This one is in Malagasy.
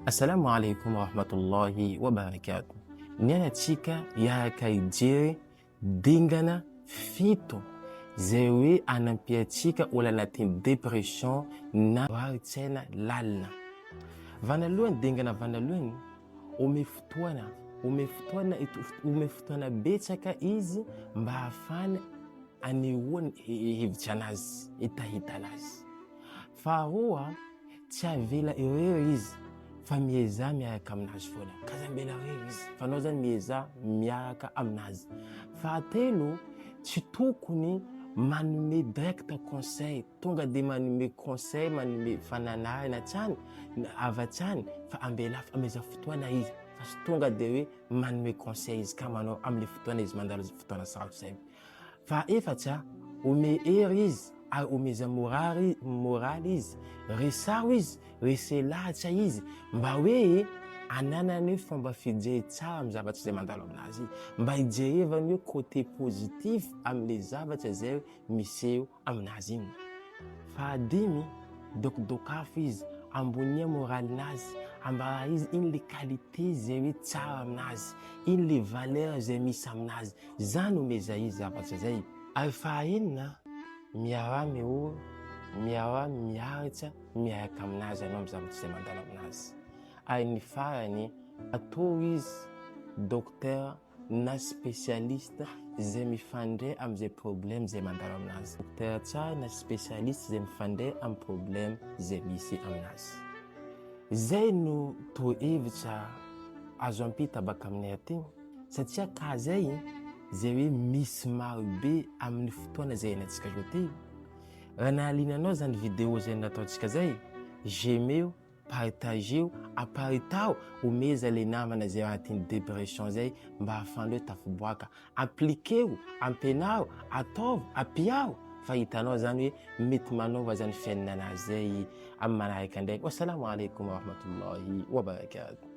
Assalamu alaikum warahmatullahi wabarakatuh. Nianachika yakaijery dingana fito zay hoe anampiatsika olo anatin'ny depression na varitsaina lalina. Vanalohany dingana vanalohany ome fotoana betsaka izy mba hafana anehoany hevitsy anazy, hitahita anazy. Faharoa, tsy avela irery izy fa mieza miaraka aminazy foana. Kazambela irery izy fa anao zany mieza miaraka aminazy. Fahatelo, tsy tokony manome direct conseil, tonga de manome conseil, manome fananarana tsany avatsany fa ambela ameza fotoana izy fa sy tonga de hoe manome conseil izy ka manao amile fotoana izy mandalo fotoana sarotsy zay. Fa efatsa, ome hery izy ary omeza moraly izy, resaro izy, reselahatra izy mba hoe ananany hoe fomba fijery tsara amin'ny zavatra zay mandalo aminazy, mba hijerevany hoe côté positif amile zavatra zay miseho aminazy igny. Fahadimy, dokafo izy, ambonia moralinazy, ambara izy iny le qualité zay hoe tsara aminazy, iny le valeur zay misy aminazy, zany omeza izy zavatra zay. Ary fahaenina, miara-mioro, miara-miaritra, miaraka aminazy anao amin'ny zavatra zay mandalo aminazy. Ary ny farany, atao izy docteur na spécialiste zay mifandray am'izay problème zay mandalo aminazy. Docteur tsara na spécialiste zay mifandray amin'ny problème zay misy aminazy. Zay no torohevitra azo ampita baka aminay aty satria ka zay hoe misy marobe amin'ny fotoana zay iainantsika zao ty. Raha nahalinanao zany vidéo zay nataontsika zay, gemeo, partageo, aparitao, omeza le namana zay anatin'ny depression zay mba hafanao tafiboaka. Appliqueo, ampianaro, ataovy, ampiaro fa hitanao zany hoe mety manova zany fiainana anazy zay amin'ny manaraka ndraiky. Wassalamu alaikum warahmatullahi wabarakatuh.